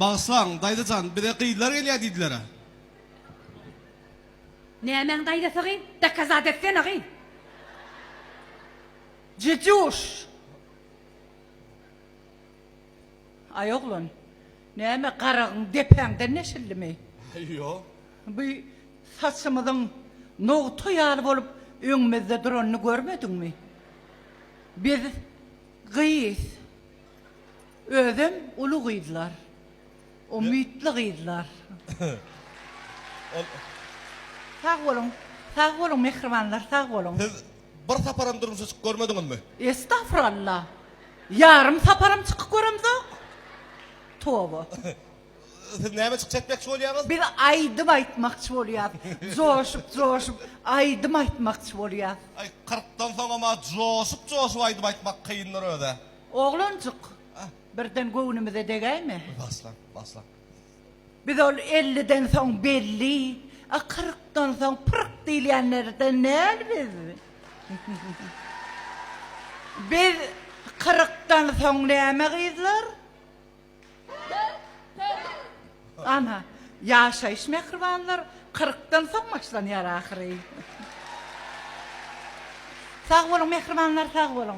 Bağıslan, daydıcan, bir de kıyılar geliyor dediler. Ne hemen daydı sığın? Da kazat etsen ağın. Cücüş. Ay oğlum, ne mi karağın depende neşilli mi? Yo. Bu saçımızın noğutu yağlı olup önümüzde duranını görmedin mi? Biz kıyız. Özüm ulu kıydılar. Ümitli kıydılar. Sağ olun mehribanlar, sağ olun. Siz bir saparam durmuşuz görmediniz mi? Estağfurullah. Yarım saparım çıkıp görümdük. Toba. Siz neyme çıkacakmak şu oluyorsunuz? Bir aydım aytmakçı oluyor. Coşup aydım aytmakçı oluyor. Ay 40'tan sonra ama coşup aydım aytmak kıyınlar öyle. Oğlancık. Birden göğünümüze degey mi? Baslan. Biz ol 50'den son belli. 40'dan son pırık diyenlerden ne biz? Biz 40'dan son neyme kızlar? Ana, yaşayış mehribanlar 40'dan son başlanıyor ahiri. Sağ olun mehribanlar, sağ olun.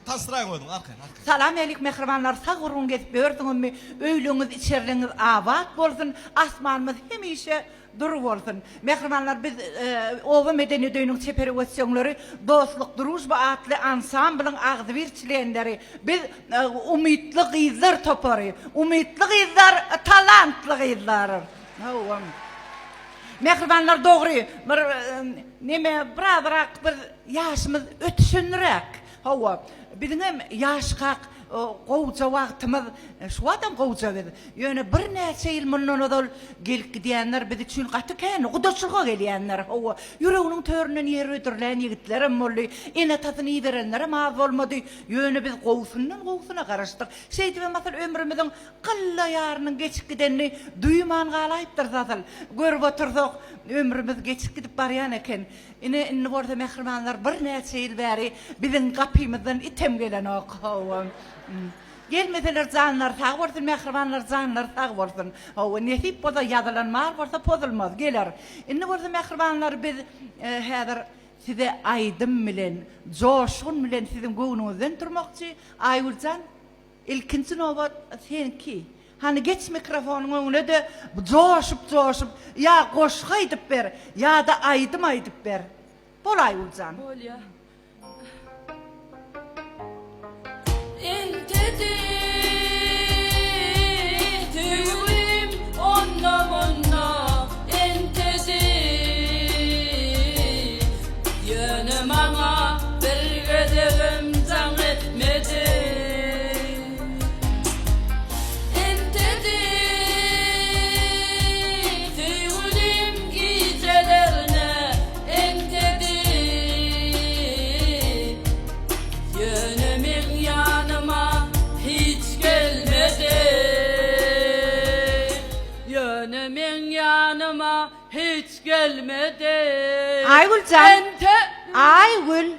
Tasırayın koydun, arkaya. Salam elik mehribanlar, sağ olun geçip gördünüz mü? Öylüğünüz, içerliğiniz avat bolsun, asmanımız hemişe duru olsun. Mehribanlar biz Ova Medeni Döyünün separasyonları, dostluk duruşba adlı ansamblın ağzı birçilenleri, biz ümitli kızlar toparı, ümitli kızlar, talantlı kızlar. Mehribanlar doğru, neme bırak bir yaşımız ötüşünürek. Bizim yaşkak qoğuca vaxtımız şu adam qoğuca dedi. Yani bir neçe yıl bundan odal gelip gidiyenler bizi çün qatı kayını qudaşlığa geliyenler. Yüreğinin töründen yer ödürleyen yigitlerim oldu. Ene tatını iyi verenlerim az olmadı. Yani biz qoğusuna karıştık. Şeydi ve masal ömrümüzün qalla yarının geçip gidenini duyman qalayıptır zaten. Görüp oturduk ömrümüz geçip gidip barayan eken. İni orada mehribanlar bir neçe yıl beri bizim kapımızdan item gelen o. Gelmediler canlar sağ olsun, mehribanlar canlar sağ olsun. Nesip boza yadılanmaz, varsa pozulmaz gelir. İnni burada mehribanlar biz hedir size aydım bilen, coşun bilen sizin göğünüzden durmakçı. Aygülcan, ilkinci nöbet senki. Hani geç mikrofonun önüne de coşup ya koşka edip ber ya da aydım edip ber. Bol Aygülcan. Bol ya. Entedi tüyüm onna entedi yönüm ama bir gödevim can etmedi entedi tüyüm gecelerine entedi yönümün yanıma hiç gelmedi yönümün yanıma hiç gelmedi Aygülcan. Aygül.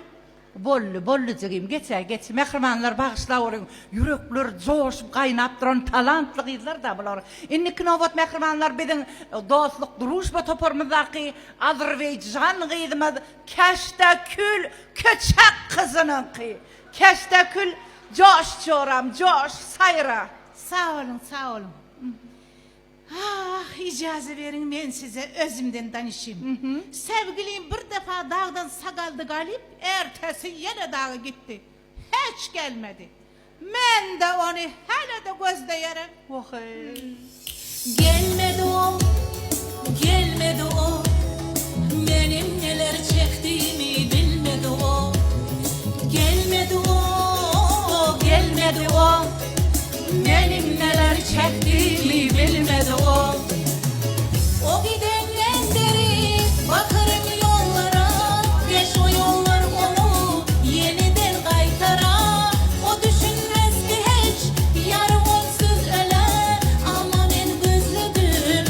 Bollu cigim geç. Mehribanlar bağışla orun. Yürekler coşup kaynap duran talantlı kızlar da bular. İnni knovat mehribanlar bizim dostluk duruşba toparmızdaki Azerbaycan kızımız Keştekül köçek kızının kızı. Keştekül coş çoram, coş sayra. Sağ olun. Ah, icazı verin ben size özümden danışayım. Sevgilim bir defa dağdan sakaldı galip, ertesi yine dağa gitti. Hiç gelmedi. Ben de onu hele de gözleyerim. Gelmedi o benim neler çektiğimi bilmedi o gelmedi o benim neler çektiğimi bilmedi o gidenden beri bakarım yollara geç o yollar onu yeniden kaytara o düşünmez ki hiç yarım onsuz öle ama ben gözledim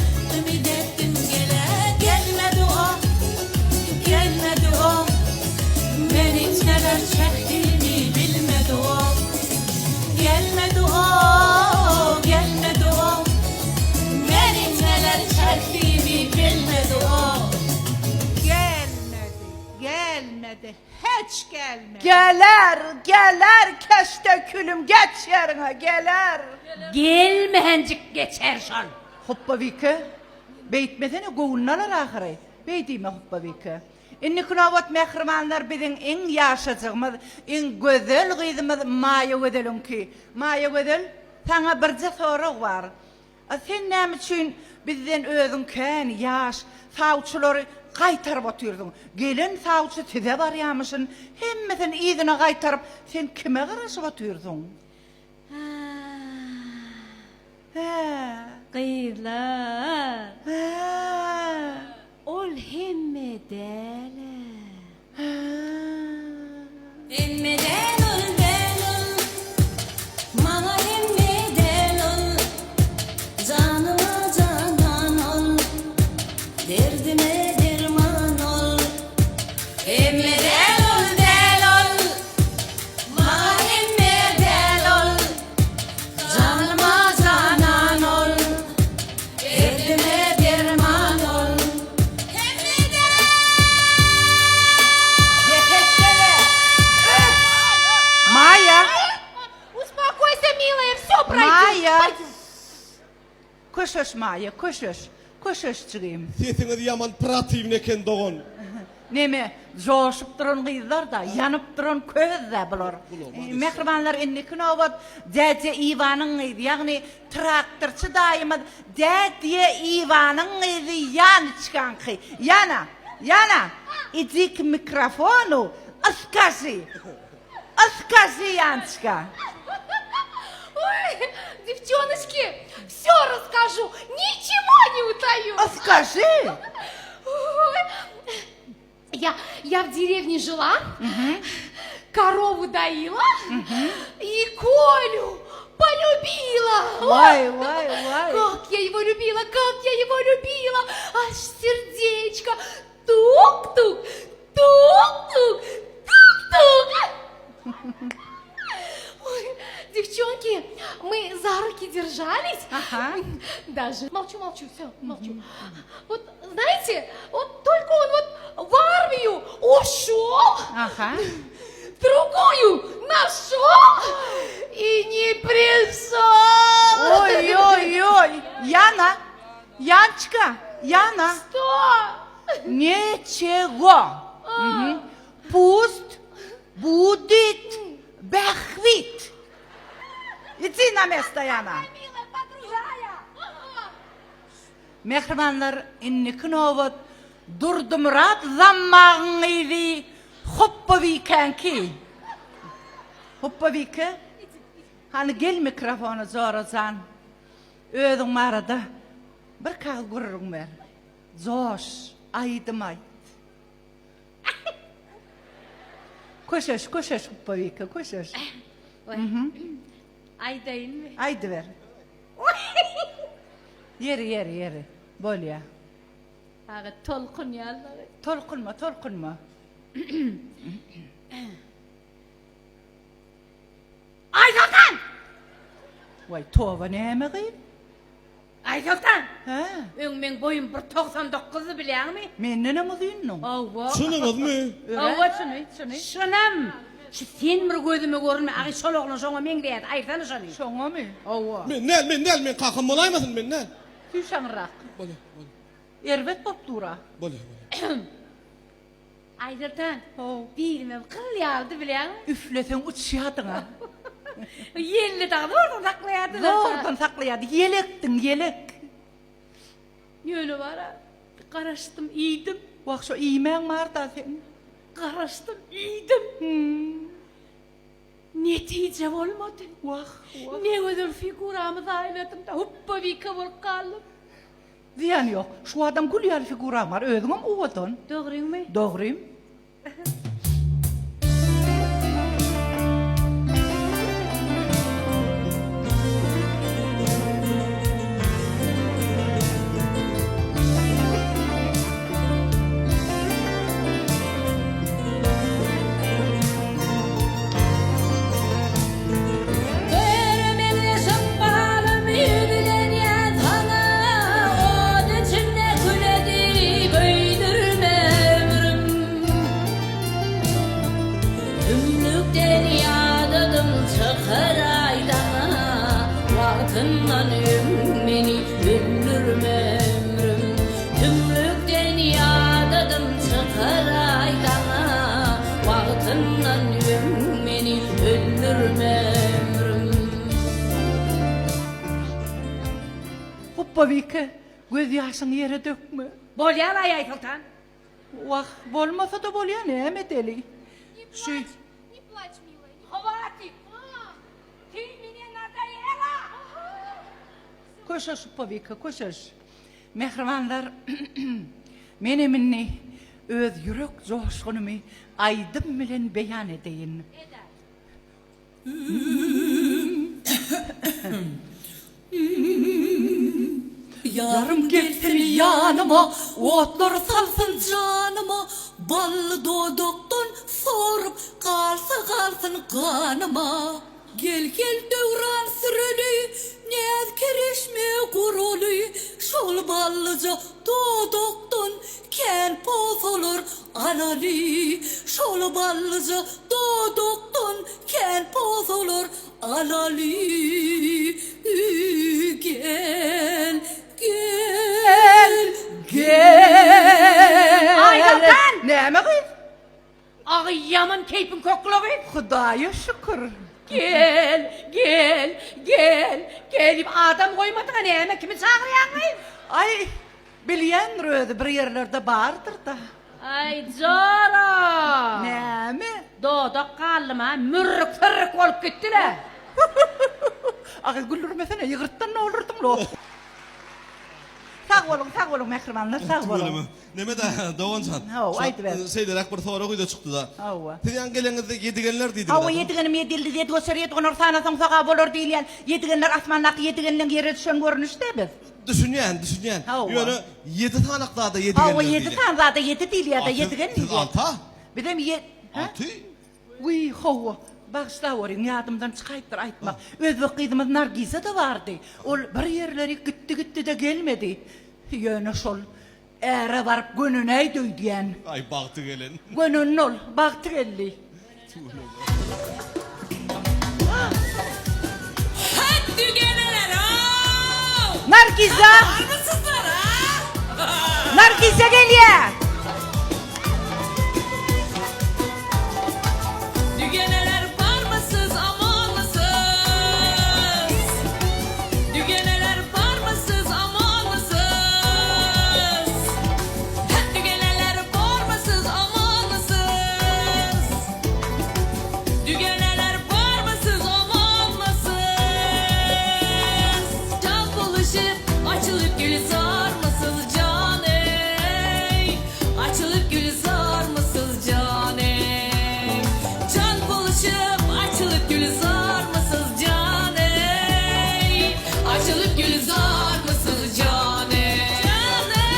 gelmedi. Geler keşte külüm geç yerine geler. Gelmehencik geçer şol. Hoppa vike. Beytmesene goğunnalar ahire. Beydime hoppa vike. İnni kınavat mehrimanlar bizim en yaşacığımız, en güzel gıydımız maya gödelüm ki. Maya gödel, sana birce soru var. Sen nem için bizden özün kən, yaş, savçuları qaytarıp oturdun. Gelin savçı size var yamışsın. Hemmesini izine qaytarıp sen kime karışıp oturdun? Kıylar. Ha. Ol hemme dele. Emmeden ol, bana emmeden ol, canıma canan ol, derdime derman ol. Emmeden ol, bana emmeden ol, canıma canan ol, derdime derman ol. Emmeden. Maya, Успокойся, милая, все пройдет. Maya. Пойдем. Koşuş Maya, koşuş çıkayım. Sesiniz yaman prativin eken doğun. Neme, coşup duran kızlar da, yanıp duran köz de bulur. Mehribanlar inni kınavat, Dede İvan'ın kızı, yani traktörçü daima Dede İvan'ın kızı yan çıkan kız. Yana, idik mikrofonu, ıskası yan çıkan. Ой, девчоночки, все расскажу, ничего не утаю. Iskası? Ой. Я в деревне жила, корову доила и Колю полюбила. Vay. Как я его любила, аж сердечко тук-тук, тук-тук, тук-тук. Ой, девчонки, мы за руки держались. Ага. Даже. Молчу, все, молчу. Вот, знаете, вот только он вот в армию ушел, Aha. другую нашел и не пришел. Ой. Яна. Что? Ничего. Пусть будет бахвит. Иди на место, Яна. Милая подружая. Mehrimanlar inni kınovat durdumrat zammağın idi hoppa vikenki. Hoppa vike. Hani gel mikrofonu zorazan. Ödün marada. Bir kağ gururun ver. Zoş. Aydım ayt. Koşuş hoppa vike koşuş. Aydayın mı? Aydı ver. Yeri. Bol ya. Ağa tolkun yalları. Tolkunma. Ay Sultan! Vay tova ne emeği? Ay Sultan! Ha? Öngmen boyun bir 99'u bilen mi? Menne mi duyunun? Ava. Şununuz mu? Ava şunu. Şunam. Şu sen bir gözüme görünme. Ağı şoloğlu şoğa men deyet. Ayırsana şunu. Şoňa mı? Ava. Men kakım olaymasın men. Tüşanrak. Böyle. Ervet bop dura. Böyle. Ay Sultan. Oh. Bilmem kıl yağdı bilen mi? Üflesen uçşadına. Yelli dağda oradan saklayardı. Zordan saklayadı. Yelek. Yönü var ha. Karıştım, iyiydim. Bak şu iğmen var da sen. Karıştım, iyiydim. Netice olmadı. Vah. Ne kadar figuramı zayladım da hoppa bir kıvır kaldım. Ziyan yok. Şu adam gülüyor figura var. Ödüm uğudun. Doğru mu? Doğruyum. Görmeli şapalım yüdülen yatana, onun içinde küledi, büydürme ömrüm. meni öldürme ömrüm Tümlük dünyadadım çıkar aydana Vaqtından meni öldürme ömrüm Hoppa Vika, göz yaşını yere dökme. Bolyan ayay Sultan. Vah, bolmasa da bolyan Deli. Şey, Не плачь, милая. Хватит. Ты мне надоела. koşaş Hoppa Vika, koşaş. Mehrimanlar, meni minni öz yürek coşkunumu aydım bilen beyan edeyin. Yarım gelsin yanıma, otlar salsın canıma Ballı dodoktan sorup kalsın kanıma Gel gel devran süreli, nez kerişme kurulu Şol ballıca dodoktan ken poz olur alali Şol ballıca dodoktan ken poz olur alali Gel Gel. Ay, Sultan! Näme kız? Ay yaman keyfin kokluğu. Hudaya şükür. Gel, gel, gel. Gelip adam koymadığına neyme kimi çağırıyan kız? Ay, bilyen röde bir yerlerde bardır da. Ay Zara. Näme? Doğdak kaldım ha. Mürrük fırrık olup gittiler. Ağa güldürmesene, yığırttan ne olurdum lo. Sağ olun mehrimanlar, sağ olun. Bölümü. Neme de doğancan. Ha, aydı ver. Şeyler bir sonra koyda çıktı da. Hava. Tiyan gelenizde yedigenler deydi. Hava yedigenim yedildi diye göster yedigen orsana sağa bolur diyen. Yedigenler asmanlak yedigenlen yere düşen görünüşte biz. Düşünyen. Hava. Yönü 7 tanaklarda da yedigenler Hava deydi. 7 tane zaten 7 değil ya da Altı, yedigen siz değil. altı? Bir de mi Altı. Uy hava. Bağışla varın yadımdan çıkayıptır aytmak. Öz vakitimiz Nargise de vardı. Ol bir yerleri gitti de gelmedi. Yönü şol. Ere varıp gönüne döydiyen. Ay baktı gelen. Gönün ol. Baktı geldi. Hadi geneler ha! Nargise! Var mısınlar ha? Nargise geliyor. Dügeneler var mısınız aman mısınız? Dügeneler var mısınız aman mısınız? Dügeneler var mısınız aman mısınız? Dügeneler var mısınız aman mısınız? Can buluşup açılıp gülü sarmasınız can ey? Açılıp gülü sarmasınız can ey? Can buluşup açılıp gülü sarmasınız can ey? Açılıp gülü sarmasınız can ey? Can ey?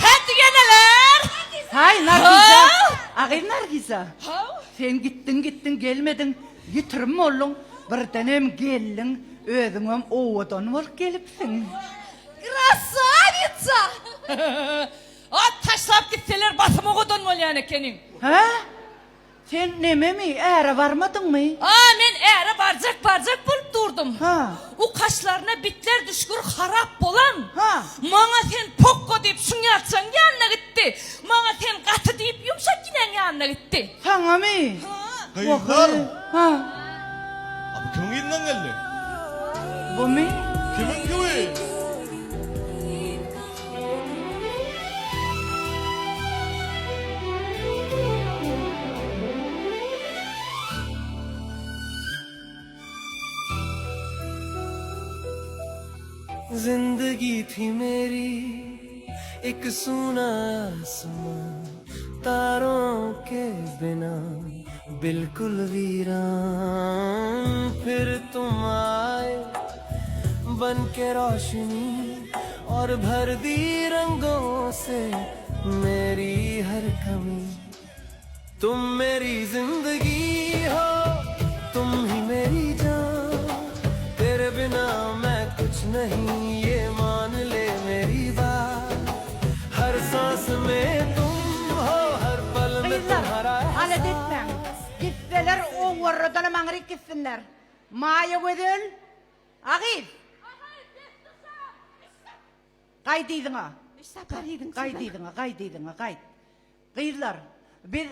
Hadi geneler! Hay Nargise. Ağay Nargise. Sen gittin gelmedin. Yitirim oğlum. Bir tanem geldin. Özüngem ovadan var gelipsin. Красавица! At taşlap gitseler basım oğudan ol yani kenin. Ha? Sen neme mi? Ere varmadın mı? Men eğri barcak bulup durdum. Ha. O kaşlarına bitler düşkür harap bolan. Ha. Mana sen pokko deyip şunu yatsan yanına gitti. Mana sen katı deyip yumuşak yine yanına gitti. Sana mı? Kayıklar. Ha. Abi kimin elinden geldi? Bu mu? Kimin gibi? जिंदगी थी मेरी एक सूना आसमां तारों के बिना बिल्कुल वीरान फिर तुम आए बन के रोशनी और भर दी रंगों से मेरी हर कमी तुम मेरी जिंदगी हो तुम ही मेरी जान तेरे बिना मैं कुछ नहीं ये मान ले मेरी बात हर सांस में तुम हो हर पल में Kızlar, तुम्हारा alet etme. Gitseler o gorrodan mangrik gitsinler. Maya gödül. Ağil. Qaydıydın ha. Qaydıydın ha. Qıyırlar. Bir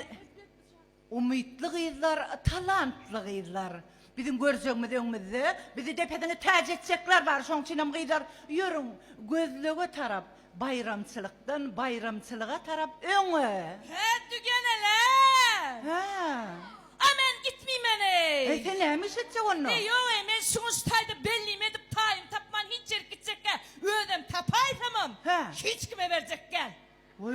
umutlu qıyırlar, talantlı qıyırlar. Bizim görsöňmüzde bizi depedine täze etjekler bar. Şoň çinem qıyırlar. Yörün gözlöge tarap. Bayramçılıktan bayramçılığa tarap öňe. He dügenele. Ha. Amen gitmeymen ey. Sen nämiş etjek onu? Yok men şunu stayda belliyim edip tayım tapman hiç yer gidecek gel. Ödem tapay tamam. He. Hiç kime verecek gel. Oy,